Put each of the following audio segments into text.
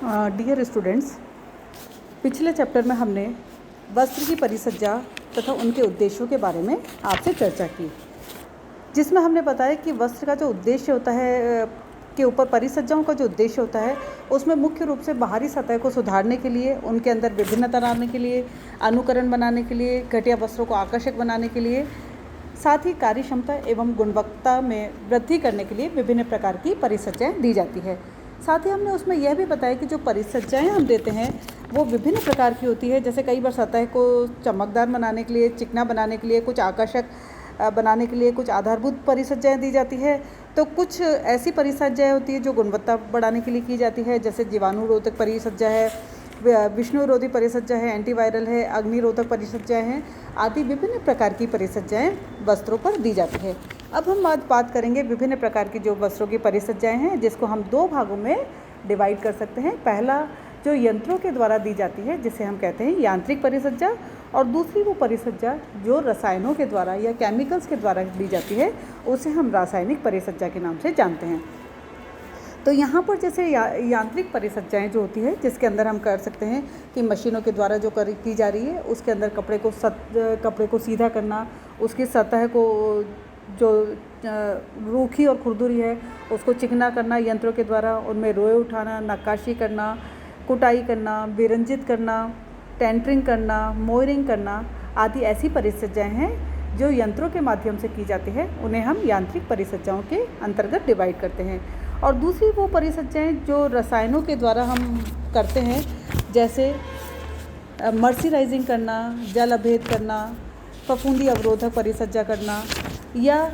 Dear students, पिछले chapter में हमने वस्त्र की परिसज्जा तथा उनके उद्देश्यों के बारे में आपसे चर्चा की, जिसमें हमने बताया कि वस्त्र का जो उद्देश्य होता है के ऊपर परिसज्जाओं का जो उद्देश्य होता है उसमें मुख्य रूप से बाहरी सतह को सुधारने के लिए, उनके अंदर विभिन्नता लाने के लिए, अनुकरण बनाने के लिए, घटिया वस्त्रों को आकर्षक बनाने के लिए, साथ ही कार्य क्षमता एवं गुणवत्ता में वृद्धि करने के लिए विभिन्न प्रकार की परिसज्जाएँ दी जाती है। साथ ही हमने उसमें यह भी बताया कि जो परिसज्जाएँ हम देते हैं वो विभिन्न प्रकार की होती है। जैसे कई बार सतह को चमकदार बनाने के लिए, चिकना बनाने के लिए, कुछ आकर्षक बनाने के लिए कुछ आधारभूत परिसज्जाएँ दी जाती है, तो कुछ ऐसी परिसज्जाएँ होती है जो गुणवत्ता बढ़ाने के लिए की जाती है। जैसे जीवाणुरोधक परिसज्जा है, विष्णुरोधी परिसज्जा है, एंटीवायरल है, अग्निरोधक परिसज्जाएँ हैं, आदि विभिन्न प्रकार की परिसज्जाएँ वस्त्रों पर दी जाती है। अब हम बात करेंगे विभिन्न प्रकार की जो वस्त्रों की परिसज्जाएँ हैं, जिसको हम दो भागों में डिवाइड कर सकते हैं। पहला जो यंत्रों के द्वारा दी जाती है, जिसे हम कहते हैं यांत्रिक परिसज्जा, और दूसरी वो परिसज्जा जो रसायनों के द्वारा या केमिकल्स के द्वारा दी जाती है, उसे हम रासायनिक परिसज्जा के नाम से जानते हैं। तो यहाँ पर जैसे यांत्रिक परिसज्जाएँ जो होती है, जिसके अंदर हम कर सकते हैं कि मशीनों के द्वारा जो की जा रही है, उसके अंदर कपड़े को सीधा करना, उसकी सतह को जो रूखी और खुरदुरी है उसको चिकना करना यंत्रों के द्वारा, उनमें रोए उठाना, नक्काशी करना, कुटाई करना, विरंजित करना, टेंटरिंग करना, मोयरिंग करना आदि ऐसी परिसज्जाएँ हैं जो यंत्रों के माध्यम से की जाती है, उन्हें हम यांत्रिक परिसज्जाओं के अंतर्गत डिवाइड करते हैं। और दूसरी वो परिसज्जाएँ जो रसायनों के द्वारा हम करते हैं, जैसे मर्सराइजिंग करना, जल अभेद करना, फफूंदी अवरोधक परिसज्जा करना, या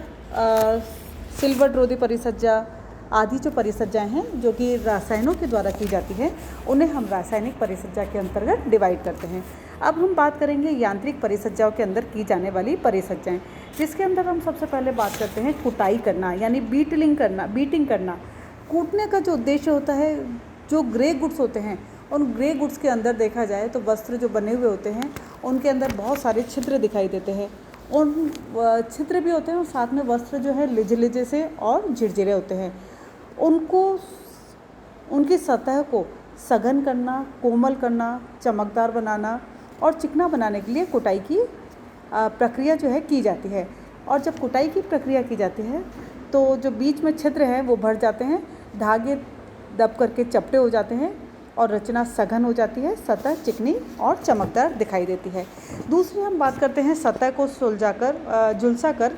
सिल्वर रोधी परिसज्जा आदि जो परिसज्जाएँ हैं जो कि रसायनों के द्वारा की जाती है, उन्हें हम रासायनिक परिसज्जा के अंतर्गत डिवाइड करते हैं। अब हम बात करेंगे यांत्रिक परिसज्जाओं के अंदर की जाने वाली परिसज्जाएँ, जिसके अंदर हम सबसे पहले बात करते हैं कुटाई करना, यानी बीटिंग करना। कूटने का जो उद्देश्य होता है, जो ग्रे गुड्स होते हैं, उन ग्रे गुड्स के अंदर देखा जाए तो वस्त्र जो बने हुए होते हैं उनके अंदर बहुत सारे छिद्र दिखाई देते हैं। उन छिद्र भी होते हैं और साथ में वस्त्र जो है लिजे से और झिरझिरे होते हैं। उनकी सतह को सघन करना, कोमल करना, चमकदार बनाना और चिकना बनाने के लिए कुटाई की प्रक्रिया जो है की जाती है। और जब कुटाई की प्रक्रिया की जाती है तो जो बीच में छिद्र हैं वो भर जाते हैं, धागे दब करके चपटे हो जाते हैं और रचना सघन हो जाती है, सतह चिकनी और चमकदार दिखाई देती है। दूसरी हम बात करते हैं सतह को झुलसा कर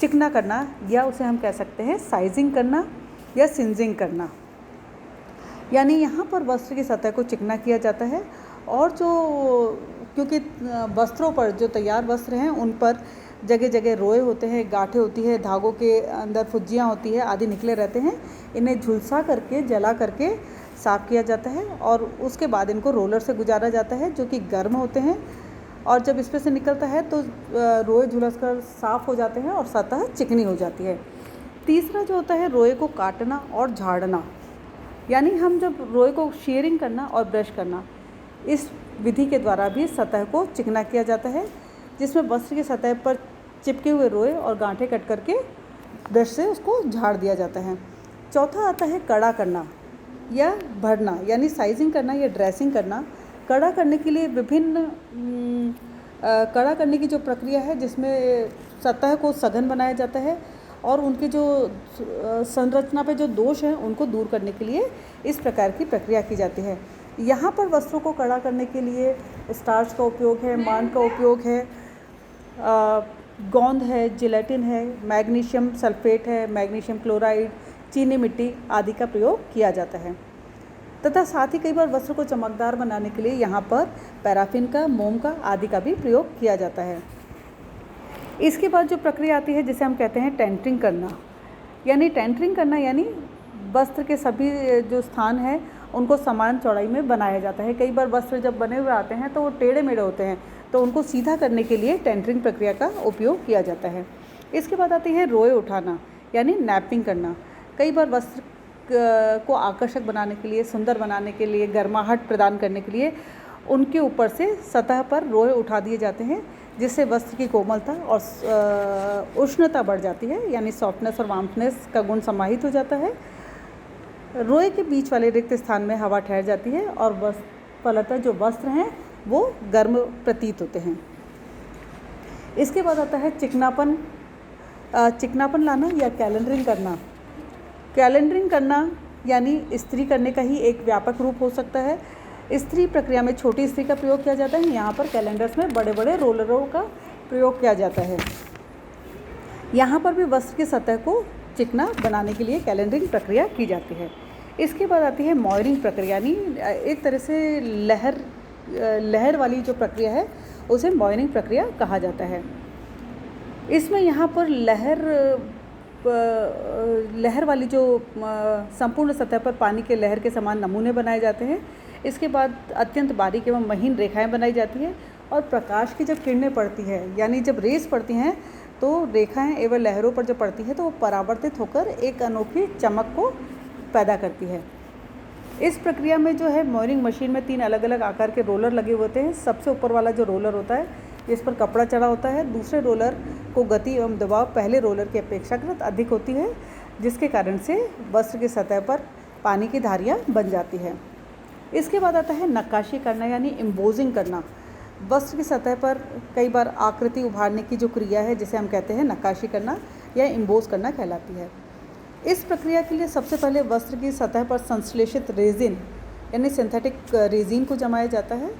चिकना करना, या उसे हम कह सकते हैं साइजिंग करना या सिंजिंग करना। यानी यहाँ पर वस्त्र की सतह को चिकना किया जाता है, और क्योंकि वस्त्रों पर जो तैयार वस्त्र हैं उन पर जगह जगह रोए होते हैं, गांठें होती है, धागों के अंदर फुज्जियाँ होती है आदि निकले रहते हैं। इन्हें झुलसा करके, जला करके साफ़ किया जाता है और उसके बाद इनको रोलर से गुजारा जाता है, जो कि गर्म होते हैं, और जब इसमें से निकलता है तो रोए झुलस कर साफ़ हो जाते हैं और सतह चिकनी हो जाती है। तीसरा जो होता है रोए को काटना और झाड़ना, यानी हम जब रोए को शेयरिंग करना और ब्रश करना, इस विधि के द्वारा भी सतह को चिकना किया जाता है, जिसमें वस्त्र की सतह पर चिपके हुए रोए और गांठें कट करके ब्रश से उसको झाड़ दिया जाता है। चौथा आता है कड़ा करना या भरना, यानी साइजिंग करना या ड्रेसिंग करना। कड़ा करने के लिए कड़ा करने की जो प्रक्रिया है, जिसमें सतह को सघन बनाया जाता है और उनके जो संरचना पे जो दोष हैं उनको दूर करने के लिए इस प्रकार की प्रक्रिया की जाती है। यहाँ पर वस्त्रों को कड़ा करने के लिए स्टार्च का उपयोग है, मान का उपयोग है, गोंद है, जिलेटिन है, मैग्नीशियम सल्फेट है, मैग्नीशियम क्लोराइड, चीनी मिट्टी आदि का प्रयोग किया जाता है। तथा साथ ही कई बार वस्त्र को चमकदार बनाने के लिए यहाँ पर पैराफिन का, मोम का आदि का भी प्रयोग किया जाता है। इसके बाद जो प्रक्रिया आती है जिसे हम कहते हैं टेंटरिंग करना, यानी वस्त्र के सभी जो स्थान हैं उनको समान चौड़ाई में बनाया जाता है। कई बार वस्त्र जब बने हुए आते हैं तो वो टेढ़े मेढ़े होते हैं, तो उनको सीधा करने के लिए टेंटरिंग प्रक्रिया का उपयोग किया जाता है। इसके बाद आती है रोए उठाना, यानी नैपिंग करना। कई बार वस्त्र को आकर्षक बनाने के लिए, सुंदर बनाने के लिए, गर्माहट प्रदान करने के लिए उनके ऊपर से सतह पर रोए उठा दिए जाते हैं, जिससे वस्त्र की कोमलता और उष्णता बढ़ जाती है, यानी सॉफ्टनेस और वार्मनेस का गुण समाहित हो जाता है। रोए के बीच वाले रिक्त स्थान में हवा ठहर जाती है और फलतः जो वस्त्र हैं वो गर्म प्रतीत होते हैं। इसके बाद आता है चिकनापन लाना या कैलेंडरिंग करना। कैलेंडरिंग करना यानी इस्त्री करने का ही एक व्यापक रूप हो सकता है। इस्त्री प्रक्रिया में छोटी इस्त्री का प्रयोग किया जाता है। यहाँ पर कैलेंडर्स में बड़े बड़े रोलरों का प्रयोग किया जाता है। यहाँ पर भी वस्त्र की सतह को चिकना बनाने के लिए कैलेंडरिंग प्रक्रिया की जाती है। इसके बाद आती है मॉयरिंग प्रक्रिया, यानी एक तरह से लहर वाली जो प्रक्रिया है उसे मॉयरिंग प्रक्रिया कहा जाता है। इसमें यहाँ पर लहर वाली जो संपूर्ण सतह पर पानी के लहर के समान नमूने बनाए जाते हैं। इसके बाद अत्यंत बारीक एवं महीन रेखाएं बनाई जाती हैं और प्रकाश की जब किरणें पड़ती है, यानी जब रेस पड़ती हैं, तो रेखाएं एवं लहरों पर जब पड़ती है तो वो परावर्तित होकर एक अनोखी चमक को पैदा करती है। इस प्रक्रिया में जो है मॉयरिंग मशीन में 3 अलग अलग आकार के रोलर लगे होते हैं। सबसे ऊपर वाला जो रोलर होता है इस पर कपड़ा चढ़ा होता है। दूसरे रोलर को गति एवं दबाव पहले रोलर की अपेक्षाकृत अधिक होती है, जिसके कारण से वस्त्र की सतह पर पानी की धारियाँ बन जाती है। इसके बाद आता है नक्काशी करना यानी एम्बोजिंग करना। वस्त्र की सतह पर कई बार आकृति उभारने की जो क्रिया है जिसे हम कहते हैं नक्काशी करना या एम्बोज करना कहलाती है। इस प्रक्रिया के लिए सबसे पहले वस्त्र की सतह पर संश्लेषित रेजिन यानी सिंथेटिक रेजिन को जमाया जाता है।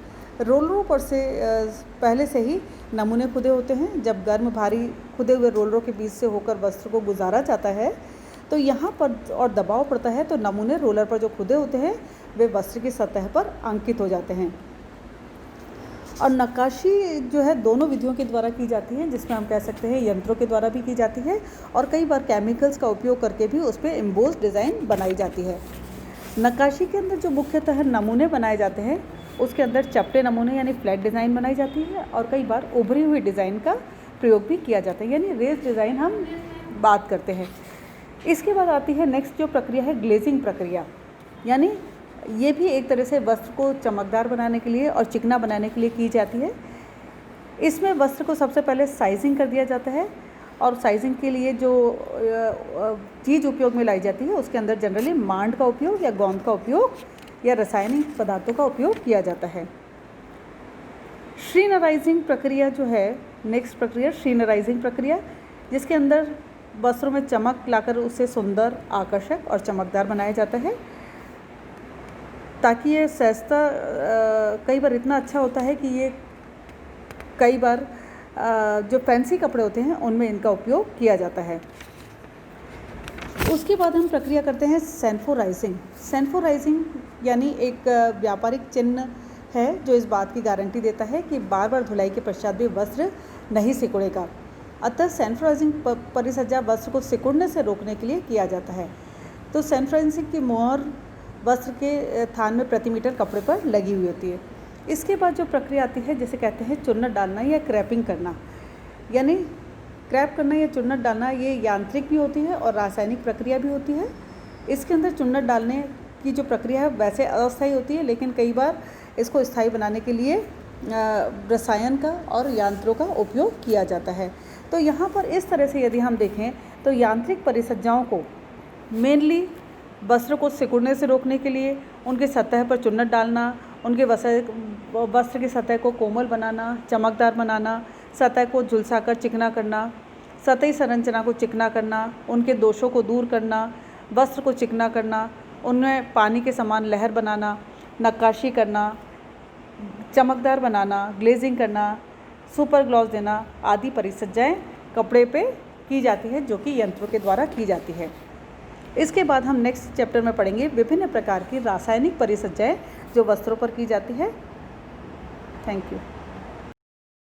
रोलरों पर से पहले से ही नमूने खुदे होते हैं। जब गर्म भारी खुदे हुए रोलरों के बीच से होकर वस्त्र को गुजारा जाता है तो यहाँ पर और दबाव पड़ता है तो नमूने रोलर पर जो खुदे होते हैं वे वस्त्र की सतह पर अंकित हो जाते हैं। और नक्काशी जो है दोनों विधियों के द्वारा की जाती है, जिसमें हम कह सकते हैं यंत्रों के द्वारा भी की जाती है और कई बार केमिकल्स का उपयोग करके भी उस पर एम्बोज डिज़ाइन बनाई जाती है। नक्काशी के अंदर जो मुख्यतः नमूने बनाए जाते हैं उसके अंदर चपटे नमूने यानी फ्लैट डिज़ाइन बनाई जाती है और कई बार उभरी हुई डिज़ाइन का प्रयोग भी किया जाता है, यानी रेस डिज़ाइन हम बात करते हैं। इसके बाद आती है नेक्स्ट जो प्रक्रिया है ग्लेजिंग प्रक्रिया, यानी ये भी एक तरह से वस्त्र को चमकदार बनाने के लिए और चिकना बनाने के लिए की जाती है। इसमें वस्त्र को सबसे पहले साइजिंग कर दिया जाता है और साइजिंग के लिए जो चीज़ उपयोग में लाई जाती है उसके अंदर जनरली मांड का उपयोग या गोंद का उपयोग या रासायनिक पदार्थों का उपयोग किया जाता है। श्रीनराइजिंग प्रक्रिया जो है नेक्स्ट प्रक्रिया श्रीनराइजिंग प्रक्रिया, जिसके अंदर वस्त्रों में चमक लाकर उसे सुंदर, आकर्षक और चमकदार बनाया जाता है ताकि ये सहजता कई बार इतना अच्छा होता है कि ये कई बार जो फैंसी कपड़े होते हैं उनमें इनका उपयोग किया जाता है। उसके बाद हम प्रक्रिया करते हैं सैनफोराइजिंग। सैनफोराइजिंग यानी एक व्यापारिक चिन्ह है जो इस बात की गारंटी देता है कि बार बार धुलाई के पश्चात भी वस्त्र नहीं सिकुड़ेगा। अतः सैनफोराइजिंग परिसज्जा वस्त्र को सिकुड़ने से रोकने के लिए किया जाता है। तो सैनफोराइजिंग की मोहर वस्त्र के थान में प्रति मीटर कपड़े पर लगी हुई होती है। इसके बाद जो प्रक्रिया आती है जिसे कहते हैं चुन्नट डालना या क्रैपिंग करना, यानी क्रैप करना या चुन्नट डालना ये यांत्रिक भी होती है और रासायनिक प्रक्रिया भी होती है। इसके अंदर चुन्नट डालने की जो प्रक्रिया है वैसे अस्थायी होती है, लेकिन कई बार इसको स्थायी बनाने के लिए रसायन का और यंत्रों का उपयोग किया जाता है। तो यहाँ पर इस तरह से यदि हम देखें तो यांत्रिक परिसज्जाओं को मेनली वस्त्र को सिकुड़ने से रोकने के लिए उनके सतह पर चुन्नट डालना, उनके वस्त्र की सतह को कोमल बनाना, चमकदार बनाना, सतह को झुलसाकर चिकना करना, सतही संरचना को चिकना करना, उनके दोषों को दूर करना, वस्त्र को चिकना करना, उनमें पानी के समान लहर बनाना, नक्काशी करना, चमकदार बनाना, ग्लेजिंग करना, सुपर ग्लॉस देना आदि परिसज्जाएँ कपड़े पे की जाती है जो कि यंत्रों के द्वारा की जाती है। इसके बाद हम नेक्स्ट चैप्टर में पढ़ेंगे विभिन्न प्रकार की रासायनिक परिसज्जाएँ जो वस्त्रों पर की जाती है। Thank you.